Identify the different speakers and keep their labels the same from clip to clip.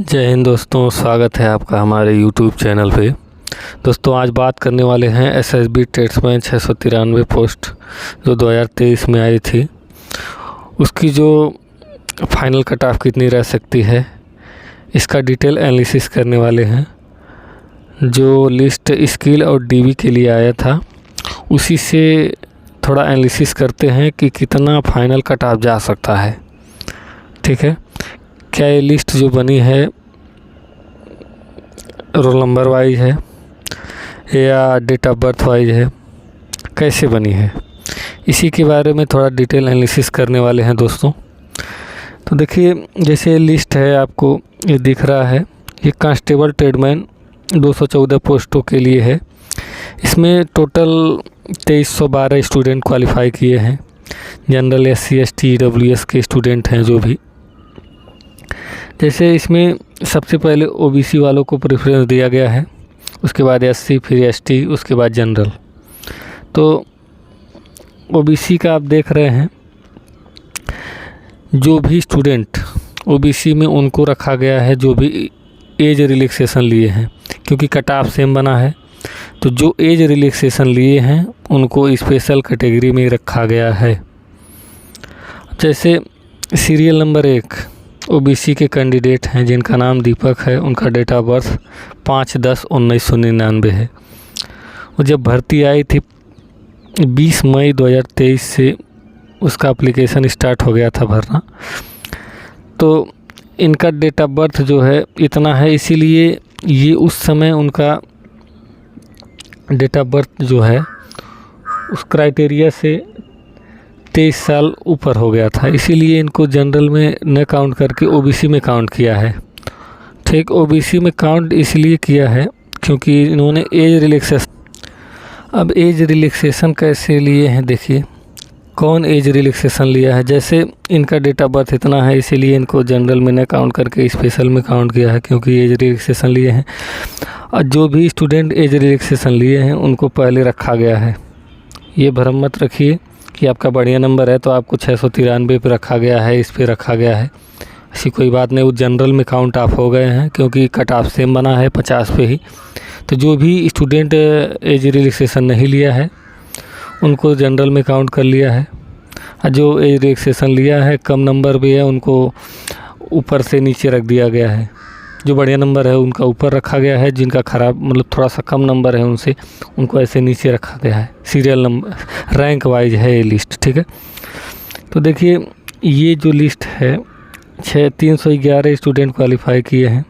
Speaker 1: जय हिंद दोस्तों, स्वागत है आपका हमारे YouTube चैनल पे। दोस्तों आज बात करने वाले हैं SSB ट्रेड्समैन 693 पोस्ट जो 2023 में आई थी, उसकी जो फाइनल कट ऑफ कितनी रह सकती है, इसका डिटेल एनालिसिस करने वाले हैं। जो लिस्ट स्किल और DB के लिए आया था उसी से थोड़ा एनालिसिस करते हैं कि कितना फाइनल कट ऑफ जा सकता है। ठीक है, क्या ये लिस्ट जो बनी है रोल नंबर वाइज है या डेट ऑफ बर्थ वाइज है, कैसे बनी है, इसी के बारे में थोड़ा डिटेल एनालिसिस करने वाले हैं दोस्तों। तो देखिए, जैसे लिस्ट है आपको ये दिख रहा है, ये कांस्टेबल ट्रेडमैन 214 पोस्टों के लिए है। इसमें टोटल 2312 स्टूडेंट क्वालिफाई किए हैं। जनरल SC ST EWS के स्टूडेंट हैं जो भी। जैसे इसमें सबसे पहले OBC वालों को प्रेफरेंस दिया गया है, उसके बाद SC, फिर ST, उसके बाद जनरल। तो OBC का आप देख रहे हैं, जो भी स्टूडेंट OBC में उनको रखा गया है जो भी एज रिलैक्सेशन लिए हैं, क्योंकि कट ऑफ सेम बना है। तो जो एज रिलैक्सेशन लिए हैं उनको स्पेशल कैटेगरी में रखा गया है। जैसे सीरियल नंबर 1 OBC के कैंडिडेट हैं जिनका नाम दीपक है, उनका डेट ऑफ बर्थ 5/10/1999 है। और जब भर्ती आई थी 20 मई 2023 से उसका एप्लीकेशन स्टार्ट हो गया था भरना। तो इनका डेट ऑफ बर्थ जो है इतना है, इसीलिए ये उस समय उनका डेट ऑफ बर्थ जो है उस क्राइटेरिया से 23 साल ऊपर हो गया था, इसीलिए इनको जनरल में न काउंट करके OBC में काउंट किया है। ठीक, OBC में काउंट इसलिए किया है क्योंकि इन्होंने एज रिलैक्सेशन। अब एज रिलैक्सेशन कैसे लिए हैं, देखिए कौन एज रिलैक्सेशन लिया है। जैसे इनका डेट ऑफ बर्थ इतना है, इसीलिए इनको जनरल में न काउंट करके स्पेशल में काउंट किया है क्योंकि एज रिलैक्सेशन लिए हैं। और जो भी स्टूडेंट एज रिलैक्सेशन लिए हैं उनको पहले रखा गया है। ये भ्रम मत रखिए कि आपका बढ़िया नंबर है तो आपको 693 पे रखा गया है, इस पे रखा गया है, ऐसी कोई बात नहीं। वो जनरल में काउंट ऑफ हो गए हैं क्योंकि कट ऑफ सेम बना है 50 पे ही। तो जो भी स्टूडेंट एज रिलैक्सेशन नहीं लिया है उनको जनरल में काउंट कर लिया है, और जो एज रिलैक्सेशन लिया है कम नंबर भी है उनको ऊपर से नीचे रख दिया गया है। जो बढ़िया नंबर है उनका ऊपर रखा गया है, जिनका ख़राब मतलब थोड़ा सा कम नंबर है उनसे उनको ऐसे नीचे रखा गया है। सीरियल नंबर रैंक वाइज है ये लिस्ट। ठीक है, तो देखिए ये जो लिस्ट है 311 स्टूडेंट क्वालिफाई किए हैं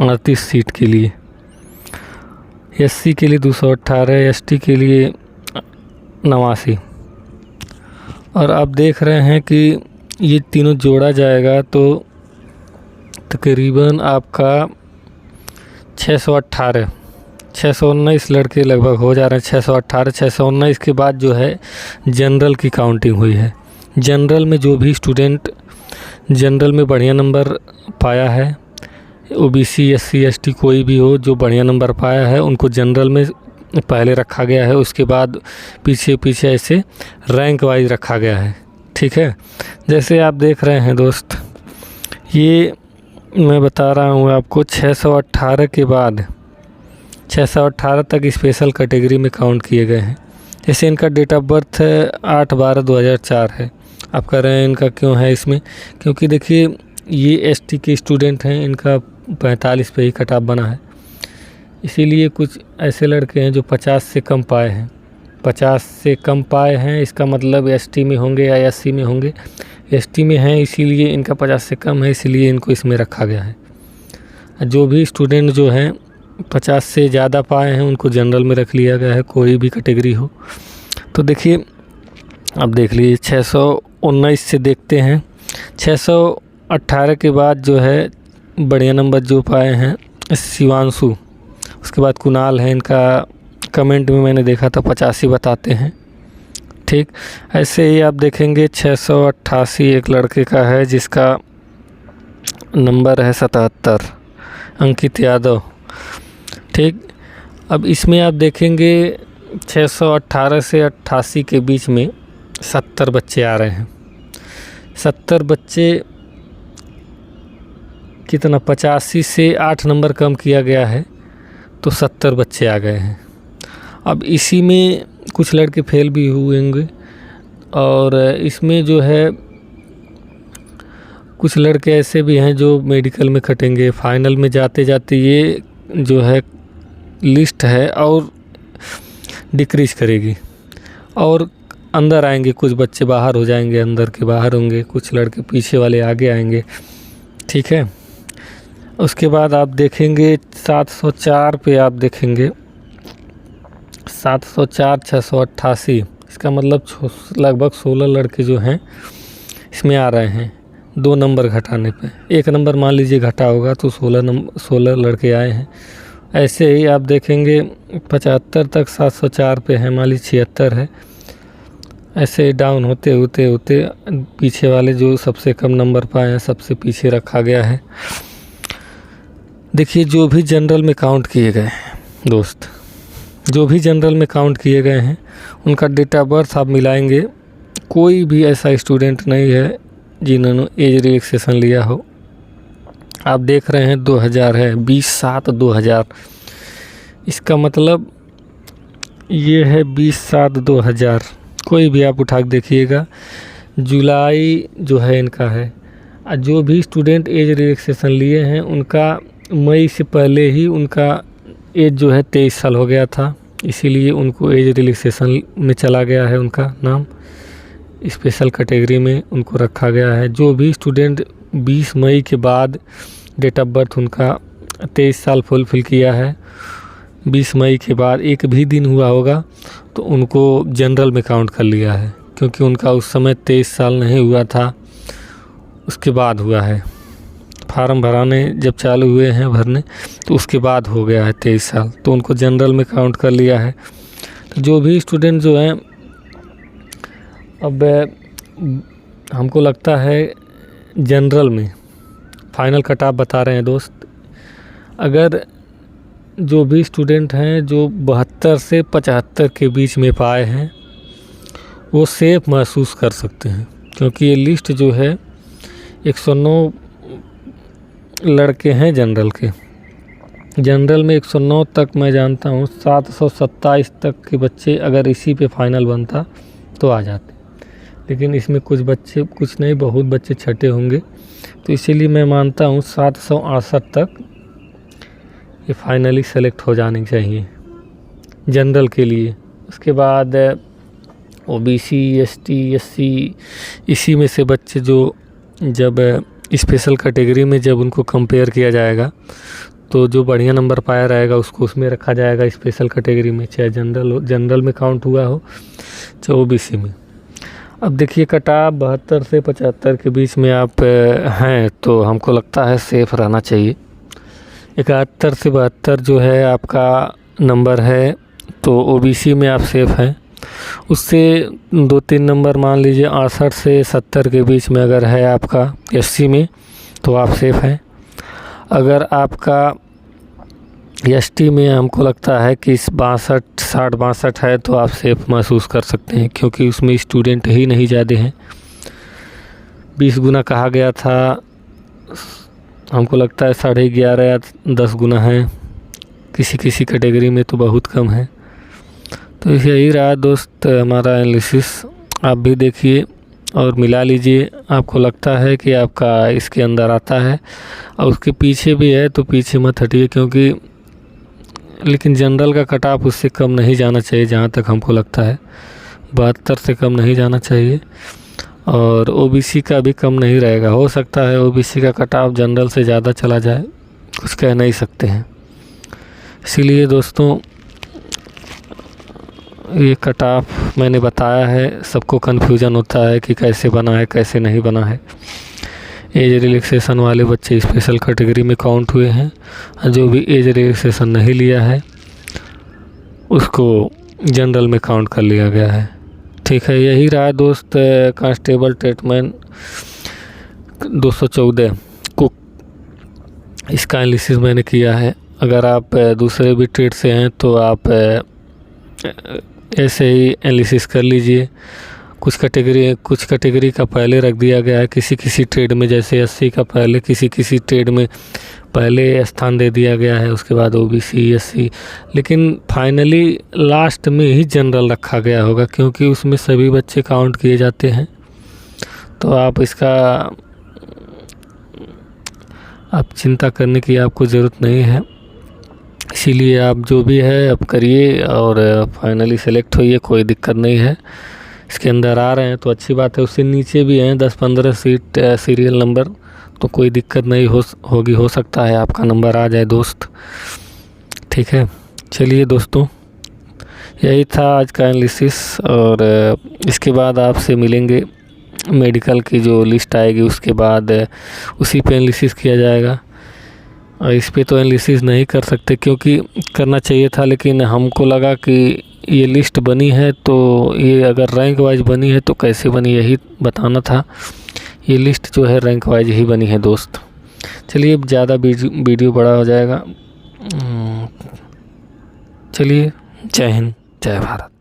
Speaker 1: 38 सीट के लिए। SC के लिए 218, ST के लिए 89। और आप देख रहे हैं कि ये तीनों जोड़ा जाएगा तो तकरीबन आपका 618 619 लड़के लगभग हो जा रहे हैं। 618 619 के बाद जो है जनरल की काउंटिंग हुई है। जनरल में जो भी स्टूडेंट जनरल में बढ़िया नंबर पाया है, OBC SC ST कोई भी हो जो बढ़िया नंबर पाया है उनको जनरल में पहले रखा गया है, उसके बाद पीछे पीछे ऐसे रैंक वाइज रखा गया है। ठीक है, जैसे आप देख रहे हैं दोस्त, ये मैं बता रहा हूँ आपको 618 के बाद 618 तक स्पेशल कैटेगरी में काउंट किए गए हैं। जैसे इनका डेट ऑफ बर्थ 8/12/2004 है। आप कह रहे हैं इनका क्यों है इसमें, क्योंकि देखिए ये ST के स्टूडेंट हैं, इनका 45 पे ही कट ऑफ बना है। इसीलिए कुछ ऐसे लड़के हैं जो 50 से कम पाए हैं। 50 से कम पाए हैं इसका मतलब ST में होंगे या SC में होंगे। ST में हैं इसीलिए इनका 50 से कम है, इसीलिए इनको इसमें रखा गया है। जो भी स्टूडेंट जो हैं 50 से ज़्यादा पाए हैं उनको जनरल में रख लिया गया है, कोई भी कैटेगरी हो। तो देखिए अब देख लीजिए 619 से देखते हैं। 618 के बाद जो है बढ़िया नंबर जो पाए हैं शिवांशु, उसके बाद कुणाल है, इनका कमेंट में मैंने देखा था 85 बताते हैं। ठीक, ऐसे ही आप देखेंगे 688 एक लड़के का है जिसका नंबर है 77, अंकित यादव। ठीक, अब इसमें आप देखेंगे 618 से 88 के बीच में 70 बच्चे आ रहे हैं। 70 बच्चे कितना 85 से 8 नंबर कम किया गया है, तो 70 बच्चे आ गए हैं। अब इसी में कुछ लड़के फेल भी हुए होंगे, और इसमें जो है कुछ लड़के ऐसे भी हैं जो मेडिकल में कटेंगे। फाइनल में जाते जाते ये जो है लिस्ट है और डिक्रीज करेगी, और अंदर आएंगे कुछ बच्चे, बाहर हो जाएंगे, अंदर के बाहर होंगे, कुछ लड़के पीछे वाले आगे आएंगे, ठीक है। उसके बाद आप देखेंगे 704 पे आप देखेंगे 704 688, इसका मतलब लगभग 16 लड़के जो हैं इसमें आ रहे हैं 2 नंबर घटाने पे। 1 नंबर मान लीजिए घटा होगा तो 16 लड़के आए हैं। ऐसे ही आप देखेंगे 75 तक 704 पे है, मान लीजिए 76 है। ऐसे डाउन होते होते होते पीछे वाले जो सबसे कम नंबर पाए हैं सबसे पीछे रखा गया है। देखिए जो भी जनरल में काउंट किए गए हैं दोस्त, जो भी जनरल में काउंट किए गए हैं उनका डेट ऑफ बर्थ आप मिलाएंगे, कोई भी ऐसा स्टूडेंट नहीं है जिन्होंने एज रिलैक्सेशन लिया हो। आप देख रहे हैं 2000 है, 20/7/2000, इसका मतलब ये है 20/7/2000। कोई भी आप उठा के देखिएगा, जुलाई जो है इनका है। जो भी स्टूडेंट एज रिलैक्सेशन लिए हैं उनका मई से पहले ही उनका एज जो है 23 साल हो गया था, इसीलिए उनको एज रिलैक्सेशन में चला गया है, उनका नाम स्पेशल कैटेगरी में उनको रखा गया है। जो भी स्टूडेंट 20 मई के बाद डेट ऑफ बर्थ उनका 23 साल फुलफिल किया है, 20 मई के बाद एक भी दिन हुआ होगा तो उनको जनरल में काउंट कर लिया है, क्योंकि उनका उस समय 23 साल नहीं हुआ था, उसके बाद हुआ है। फार्म भराने जब चालू हुए हैं भरने तो उसके बाद हो गया है 23 साल, तो उनको जनरल में काउंट कर लिया है। तो जो भी स्टूडेंट जो हैं, अब हमको लगता है जनरल में फाइनल कट ऑफ बता रहे हैं दोस्त, अगर जो भी स्टूडेंट हैं जो 72 से 75 के बीच में पाए हैं वो सेफ महसूस कर सकते हैं, क्योंकि ये लिस्ट जो है 109 लड़के हैं जनरल के। जनरल में 109 तक मैं जानता हूँ, 727 तक के बच्चे अगर इसी पे फाइनल बनता तो आ जाते, लेकिन इसमें कुछ बच्चे, कुछ नहीं बहुत बच्चे छठे होंगे, तो इसीलिए मैं मानता हूँ 768 तक ये फाइनली सेलेक्ट हो जाने चाहिए जनरल के लिए। उसके बाद ओबीसी, एसटी, एससी, इसी में से बच्चे जो जब स्पेशल कैटेगरी में जब उनको कंपेयर किया जाएगा तो जो बढ़िया नंबर पाया रहेगा उसको उसमें रखा जाएगा स्पेशल कैटेगरी में, चाहे जनरल में काउंट हुआ हो चाहे ओबीसी में। अब देखिए कटा 72 से 75 के बीच में आप हैं तो हमको लगता है सेफ रहना चाहिए। 71 से 72 जो है आपका नंबर है तो ओबीसी में आप सेफ हैं। उससे 2-3 नंबर मान लीजिए 68 से 70 के बीच में अगर है आपका एससी में तो आप सेफ हैं। अगर आपका एसटी में हमको लगता है कि 62 है तो आप सेफ महसूस कर सकते हैं, क्योंकि उसमें स्टूडेंट ही नहीं ज़्यादा हैं। 20 गुना कहा गया था, हमको लगता है 11.5 या 10 गुना है, किसी किसी कैटेगरी में तो बहुत कम है। तो यही रहा दोस्त हमारा एनालिसिस, आप भी देखिए और मिला लीजिए। आपको लगता है कि आपका इसके अंदर आता है और उसके पीछे भी है तो पीछे मत हटिए, क्योंकि लेकिन जनरल का कट ऑफ उससे कम नहीं जाना चाहिए, जहाँ तक हमको लगता है 72 से कम नहीं जाना चाहिए, और ओबीसी का भी कम नहीं रहेगा। हो सकता है ओबीसी का कट ऑफ जनरल से ज़्यादा चला जाए, कुछ कह नहीं सकते हैं। इसीलिए दोस्तों ये कट ऑफ मैंने बताया है, सबको कन्फ्यूजन होता है कि कैसे बना है कैसे नहीं बना है। एज रिलैक्सेशन वाले बच्चे स्पेशल कैटेगरी में काउंट हुए हैं, जो भी एज रिलैक्सेशन नहीं लिया है उसको जनरल में काउंट कर लिया गया है। ठीक है, यही रहा दोस्त कांस्टेबल ट्रीटमेंट 214 कुक, इसका एनालिसिस मैंने किया है। अगर आप दूसरे भी ट्रेड से हैं तो आप ऐसे ही एनालिसिस कर लीजिए, कुछ कैटेगरी का पहले रख दिया गया है, किसी ट्रेड में जैसे 80 का पहले किसी ट्रेड में पहले स्थान दे दिया गया है, उसके बाद ओबीसी SC, लेकिन फाइनली लास्ट में ही जनरल रखा गया होगा क्योंकि उसमें सभी बच्चे काउंट किए जाते हैं। तो आप चिंता करने की आपको ज़रूरत नहीं है, इसीलिए आप जो भी है अब करिए और फाइनली सेलेक्ट होइए, कोई दिक्कत नहीं है। इसके अंदर आ रहे हैं तो अच्छी बात है, उससे नीचे भी हैं 10-15 सीट सीरियल नंबर, तो कोई दिक्कत नहीं होगी, हो सकता है आपका नंबर आ जाए दोस्त। ठीक है, चलिए दोस्तों, यही था आज का एनालिसिस, और इसके बाद आपसे मिलेंगे, मेडिकल की जो लिस्ट आएगी उसके बाद उसी पे एनालिसिस किया जाएगा। और इस पे तो एनालिसिस नहीं कर सकते क्योंकि करना चाहिए था, लेकिन हमको लगा कि ये लिस्ट बनी है तो ये अगर रैंक वाइज बनी है तो कैसे बनी यही बताना था। ये लिस्ट जो है रैंक वाइज ही बनी है दोस्त। चलिए, ज़्यादा वीडियो बड़ा हो जाएगा। चलिए, जय हिंद, जय भारत।